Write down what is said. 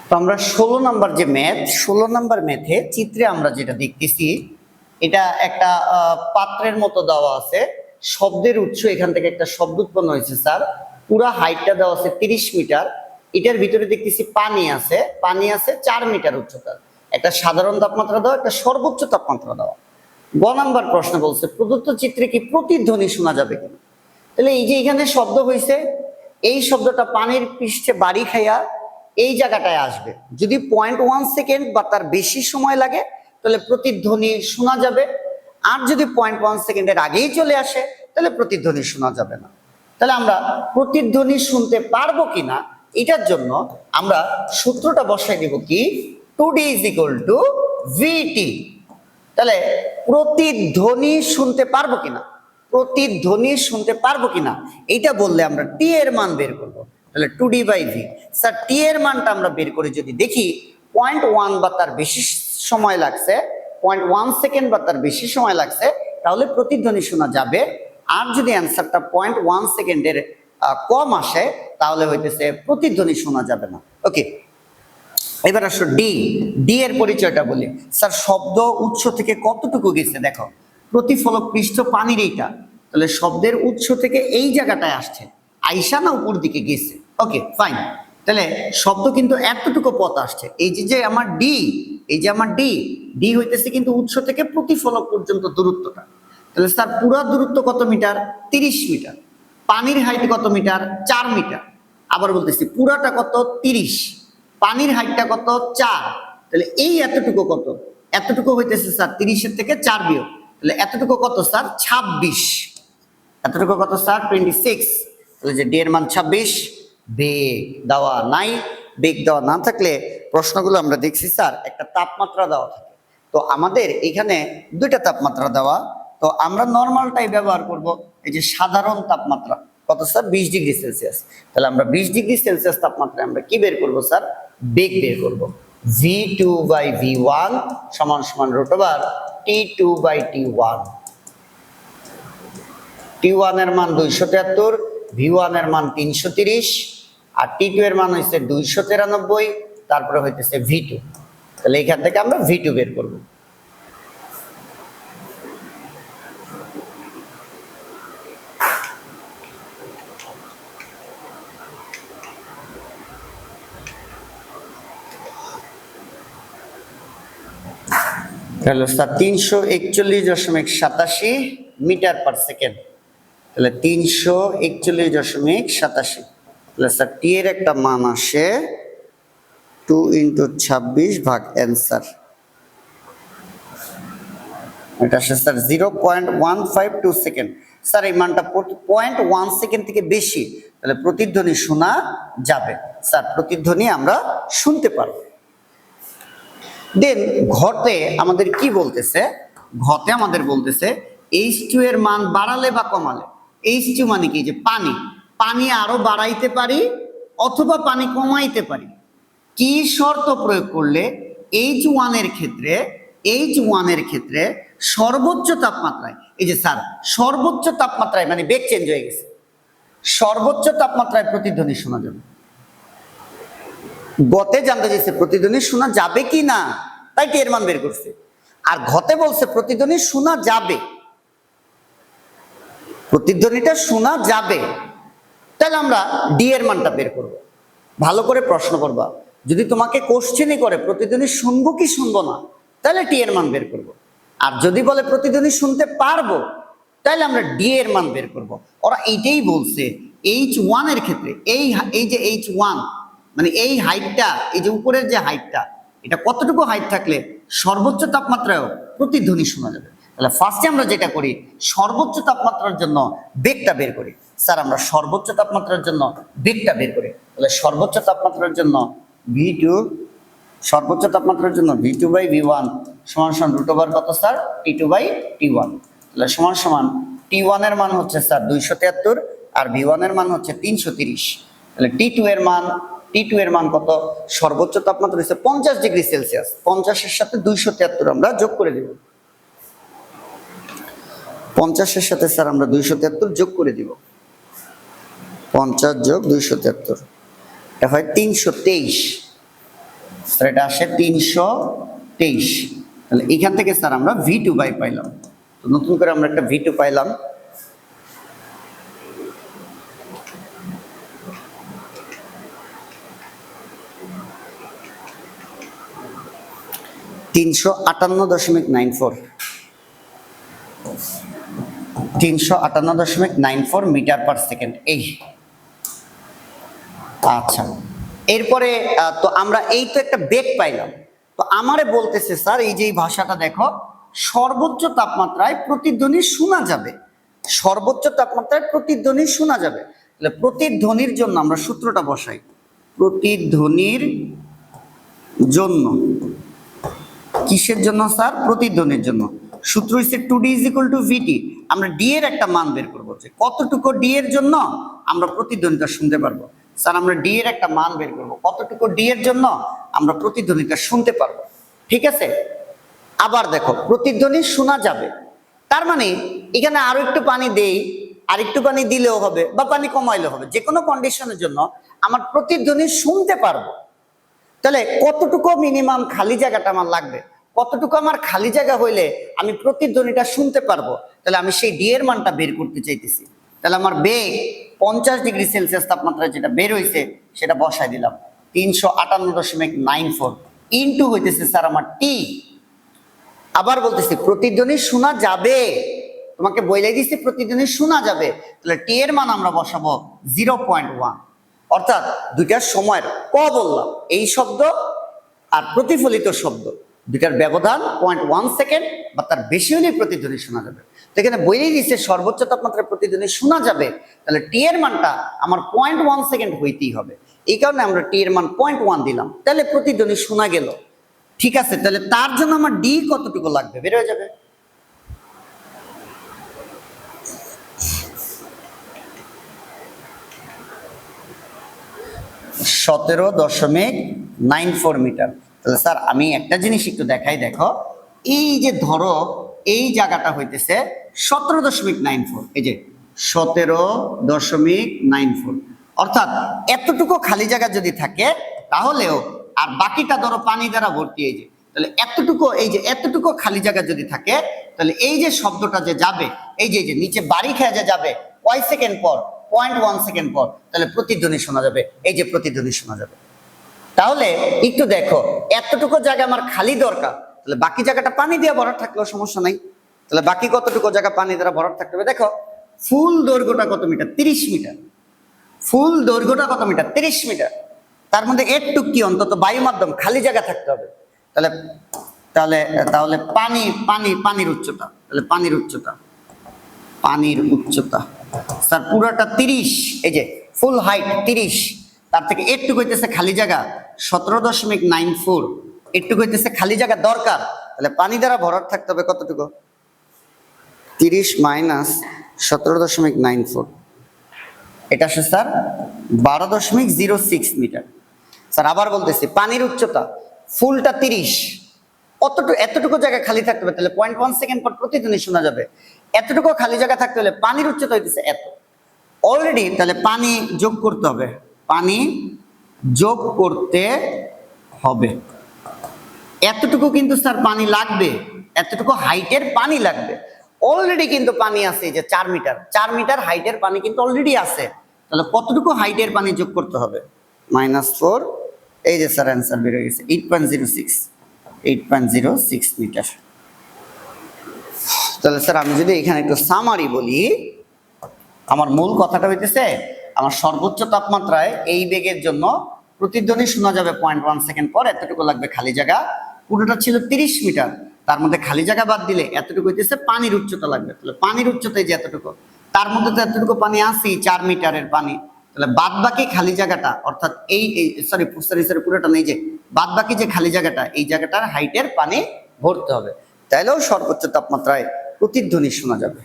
তো আমরা 16 নাম্বার যে ম্যাথ, 16 নাম্বার ম্যাথে চিত্রে আমরা যেটা দেখতেছি, এটা একটা পাত্রের মতো দেওয়া আছে। শব্দের উৎস, এখান থেকে একটা শব্দ উৎপন্ন হয়েছে স্যার। পুরা হাইটটা দেওয়া আছে 30 মিটার। এটার ভিতরে দেখতেছি পানি আছে 4 মিটার উচ্চতার। একটা সাধারণ তাপমাত্রা দেওয়া, একটা সর্বোচ্চ তাপমাত্রা দেওয়া। গ নাম্বার প্রশ্ন বলছে প্রদত্ত চিত্রে কি প্রতিধ্বনি শোনা যাবে কিনা। তাহলে এই যে এখানে শব্দ হয়েছে, এই শব্দটা পানির পৃষ্ঠে বাড়ি খাইয়া এই জায়গাটায় আসবে। যদি 0.1 সেকেন্ড বা তার বেশি সময় লাগে তাহলে প্রতিধ্বনি শোনা যাবে। আর যদি 0.1 সেকেন্ডের আগেই চলে আসে তাহলে প্রতিধ্বনি শোনা যাবে না। তাহলে আমরা প্রতিধ্বনি শুনতে পারবো কিনা, এটার জন্য আমরা সূত্রটা বসাই দেব কি, 2D = VT। তাহলে প্রতিধ্বনি শুনতে পারবো কিনা, প্রতিধ্বনি শুনতে পারবো কিনা এইটা বললে আমরা টি এর মান বের করব। তাহলে 2D/V। স্যার টি এর মানটা আমরা বের করে যদি দেখি 0.1 বা তার বেশি সময় লাগছে, 0.1 সেকেন্ড বা তার বেশি সময় লাগছে, তাহলে প্রতিধ্বনি শোনা যাবে। আর যদি অ্যান্সারটা 0.1 সেকেন্ডের কম আসে তাহলে হইতেছে প্রতিধ্বনি শোনা যাবে না। ওকে, এবার আসো ডি এর পরিচয়টা বলি। স্যার শব্দ উৎস থেকে কতটুকু গেছে দেখো, প্রতিফলক পৃষ্ঠ পানির এইটা, তাহলে শব্দের উৎস থেকে এই জায়গাটায় আসছে, আইসা না উপর দিকে গেছে। ওকে ফাইন, তাহলে শব্দ কিন্তু এতটুকু পথ আসছে। এই যে আমার ডি, এই যে আমার ডি হইতেছে কিন্তু উৎস থেকে প্রতিফলক পর্যন্ত দূরত্বটা। তাহলে স্যার পুরো দূরত্ব কত মিটার? 30 মিটার। পানির হাইট কত মিটার? 4 মিটার। আবার বলতেছি পুরাটা কত? 30। পানির হাইটটা কত? 4। তাহলে এই এতটুকু কত? এতটুকু হইতেছে স্যার 30-এর থেকে 4 বিয়োগ, তাহলে এতটুকু কত স্যার? 26। এতটুকু কত স্যার? 26। তাহলে যে ডি এর মান 26। বেগ দেওয়া নাই। বেগ দেওয়া না থাকলে প্রশ্নগুলো আমরা দেখছি স্যার একটা তাপমাত্রা দেওয়া থাকে। তো আমাদের এখানে দুইটা তাপমাত্রা দেওয়া, তো আমরা নর্মালটাই ব্যবহার করব। এই যে সাধারণ তাপমাত্রা কত স্যার? 20 degree Celsius. তাহলে আমরা 20 ডিগ্রি সেলসিয়াস তাপমাত্রায় আমরা কি বের করব স্যার? বেগ বের করব। V2/V1 = √T2/T1। T1 এর মান 273, V1 এর মান 330, আর T2 এর মান হইছে 293, তারপরে হইতেছে V2। তাহলে এখান থেকে আমরা V2 বের করব। তাহলে স্যার 341.87 মিটার পার সেকেন্ড। তাহলে 341.87। তাহলে স্যার টি এর একটা মান আসে 2 × 26 ভাগ অ্যান্সার। এটা আসে স্যার 0.152 সেকেন্ড। স্যার এই মানটা 0.1 সেকেন্ড থেকে বেশি, তাহলে প্রতিধ্বনি শোনা যাবে। স্যার প্রতিধ্বনি আমরা শুনতে পারবো। দেন ঘতে আমাদের কি বলতেছে? ঘতে আমাদের বলতেছে H2 এর মান বাড়ালে বা কমালে। H2 মানে কি? যে পানি, পানি আরো বাড়াইতে পারি অথবা পানি কমাইতে পারি। কি শর্ত প্রয়োগ করলে H1 এর ক্ষেত্রে সর্বোচ্চ তাপমাত্রায়, এই যে স্যার সর্বোচ্চ তাপমাত্রায় মানে বেগ চেঞ্জ হয়ে গেছে, সর্বোচ্চ তাপমাত্রায় প্রতিধ্বনি শোনা যাবে। গতে জানতে চাইছে প্রতিধ্বনি শোনা যাবে কি না, তাই টি এর মান বের করছে। আর ঘতে বলছে প্রতিধ্বনি শোনা যাবে, প্রতিধ্বনিটা শোনা যাবে। তাহলে আমরা ডি এর মানটা বের করব। ভালো করে প্রশ্ন করবা, যদি তোমাকে কোশ্চেনই করে প্রতিধ্বনি শুনবো কি শুনবো না, তাহলে টি এর মান বের করব। আর যদি বলে প্রতিধ্বনি শুনতে পারবো, তাহলে আমরা ডি এর মান বের করব। ওরা এইটাই বলছে H1 এর ক্ষেত্রে, এই যে H1 মানে এই হাইটটা, এই যে উপরের যে হাইটটা, এটা কতটুকু হাইট থাকলে সর্বোচ্চ তাপমাত্রায়ও প্রতিধ্বনি শোনা যাবে। তাহলে ফার্স্টে আমরা যেটা করি, সর্বোচ্চ তাপমাত্রার জন্য বেগটা বের করি। স্যার আমরা সর্বোচ্চ তাপমাত্রার জন্য বেগটা বের করি। তাহলে সর্বোচ্চ তাপমাত্রার জন্য V2, সর্বোচ্চ তাপমাত্রার জন্য V2/V1 = কত স্যার? T2/T1। তাহলে সমান T1 এর মান হচ্ছে স্যার 273 আর V1 এর মান হচ্ছে 330। তাহলে T2 এর মান কত? সর্বোচ্চ তাপমাত্রা হচ্ছে 50 ডিগ্রি সেলসিয়াস। 50-এর সাথে 273 আমরা যোগ করে দিব। 50-এর সাথে স্যার আমরা 273 যোগ করে দিব। 50 + 273 এটা হয় 323। স্যার এটা আসে 323। তাহলে এখান থেকে স্যার আমরা V2 বাই পাইলাম। তো নতুন করে আমরা একটা V2 পাইলাম। $358.94 মিটার পার সেকেন্ড। এই আচ্ছা, এরপরে তো আমরা এই তো একটা বেগ পাইলাম। তো আমারে বলতেছে স্যার এই যে এই ভাষাটা দেখো, সর্বোচ্চ তাপমাত্রায় প্রতিধ্বনি শোনা যাবে, সর্বোচ্চ তাপমাত্রায় প্রতিধ্বনি শোনা যাবে। তাহলে প্রতিধ্বনির জন্য আমরা সূত্রটা বসাই। প্রতিধ্বনির জন্য, কিসের জন্য স্যার? প্রতিধ্বনির জন্য। সূত্র হচ্ছে 2D = VT। আমরা ডি এর একটা মান বের করবো, যে কতটুকু ডি এর জন্য আমরা প্রতিধ্বনিটা শুনতে পারবো। স্যার আমরা ডি এর একটা মান বের করবো, কতটুকু ডি এর জন্য আমরা প্রতিধ্বনিটা শুনতে পারবো। ঠিক আছে, আবার দেখো প্রতিধ্বনি শোনা যাবে, তার মানে এখানে আরো একটু পানি দেই, আর একটু পানি দিলেও হবে বা পানি কমাইলেও হবে, যে কোনো কন্ডিশনের জন্য আমার প্রতিধ্বনি শুনতে পারবো। তাহলে কতটুকু মিনিমাম খালি জায়গাটা আমার লাগবে, কতটুকু আমার খালি জায়গা হইলে আমি প্রতিধ্বনিটা শুনতে পারবো। তাহলে আমি সেই ডি এর মানটা বের করতে চাইতেছি। তাহলে আমার বেগ 50°C তাপমাত্রায় যেটা বের হয়েছে সেটা বসাই দিলাম। 358.94 ইন্টু হইতেছে স্যার আমার টি। আবার বলতেছি প্রতিধ্বনি শোনা যাবে, তোমাকে বলে দিচ্ছি প্রতিধ্বনি শোনা যাবে। তাহলে টি এর মান আমরা বসাবো 0.1, অর্থাৎ দুইটার সময়ের বললাম এই শব্দ আর প্রতিফলিত শব্দ দুইটার ব্যবধান 0.1 সেকেন্ড বা তার বেশি হলে প্রতিধ্বনি শোনা যাবে। তো এখানে বলেই দিচ্ছে সর্বোচ্চ তাপমাত্রায় প্রতিধ্বনি শোনা যাবে, তাহলে টি এর মানটা আমার 0.1 সেকেন্ড হইতেই হবে। এই কারণে আমরা টি এর মান 0.1 দিলাম, তাহলে প্রতিধ্বনি শোনা গেল। ঠিক আছে, তাহলে তার জন্য আমার ডি কতটুকু লাগবে বের হয়ে যাবে। $17.94 মিটার। তাহলে স্যার আমি একটা জিনিস একটু দেখাই, দেখো এই যে ধরো এই জায়গাটা হইতেছে 17.94, এই যে 17.94, অর্থাৎ এতটুকু খালি জায়গা যদি থাকে তাহলেও, আর বাকিটা ধরো পানি দ্বারা ভর্তি, এই যে তাহলে এতটুকু, এই যে এতটুকু খালি জায়গা যদি থাকে, তাহলে এই যে শব্দটা যে যাবে, এই যে নিচে বাড়ি খেয়ে যে যাবে কয় সেকেন্ড পর, 0.1 সেকেন্ড পর, তাহলে প্রতিধ্বনি শোনা যাবে, এই যে প্রতিধ্বনি শোনা যাবে। তাহলে একটু দেখো এতটুকু জায়গা আমার খালি দরকার, তাহলে বাকি জায়গাটা পানি দিয়ে ভরাট থাকলেও সমস্যা নাই। তাহলে বাকি কতটুকু জায়গা পানি দ্বারা ভরাট থাকতে হবে, দেখো ফুল দৈর্ঘ্যটা কত মিটার, 30 মিটার। ফুল দৈর্ঘ্যটা কত মিটার, 30 মিটার। তার মধ্যে একটু কি অন্তত বায়ু মাধ্যম খালি জায়গা থাকতে হবে। তাহলে তাহলে তাহলে পানি পানি পানির উচ্চতা, তাহলে পানির উচ্চতা, পানির উচ্চতা স্যার পুরোটা 30, এই যে ফুল হাইট 30, তার থেকে একটু হইতেছে খালি জায়গা 17.94, একটু হইতেছে খালি জায়গা দরকার। তাহলে পানি দ্বারা ভরাট থাকতে হবে কতটুকু, 30 মাইনাস 17.94, এটা আসে স্যার 12.06 মিটার। স্যার আবার বলতেছি পানির উচ্চতা ফুলটা 30, এতটুকু জায়গা খালি থাকতে হবে, তাহলে 0.1 সেকেন্ড পর প্রতিধ্বনি শোনা যাবে। এতটুকু খালি জায়গা থাকতে হলে পানির উচ্চতা হইতেছে এত অলরেডি, তাহলে পানি যোগ করতে হবে, পানি যোগ করতে হবে। এতটুকু কিন্তু স্যার পানি লাগবে, এতটুকু হাইটের পানি লাগবে। অলরেডি কিন্তু পানি আছে, যে 4 মিটার, 4 মিটার হাইটের পানি কিন্তু অলরেডি আছে। তাহলে কতটুকু হাইটের পানি যোগ করতে হবে, -4, এই যে স্যার অ্যান্সার বের হয়ে গেছে 8.06 মিটার। তাহলে স্যার আমি যদি এখানে একটু সামারি বলি, আমার মূল কথাটা হইতেছে আমার সর্বোচ্চ তাপমাত্রায় এই বেগের জন্য প্রতিধ্বনি শোনা যাবে 0.1 সেকেন্ড পর, এতটুকু লাগবে খালি জায়গা। পুরোটা ছিল 30 মিটার, তার মধ্যে খালি জায়গা বাদ দিলে এতটুকু হইতেছে পানির উচ্চতা লাগবে। তাহলে পানির উচ্চতায় যে এতটুকু, তার মধ্যে তো এতটুকু পানি আছে 4 মিটারের পানি, তাহলে বাদ বাকি খালি জায়গাটা, অর্থাৎ এই সরি পুরোটা নেই, যে বাদ বাকি যে খালি জায়গাটা, এই জায়গাটার হাইটের পানি ভরতে হবে, তাইলেও সর্বোচ্চ তাপমাত্রায় প্রতিধ্বনি শোনা যাবে।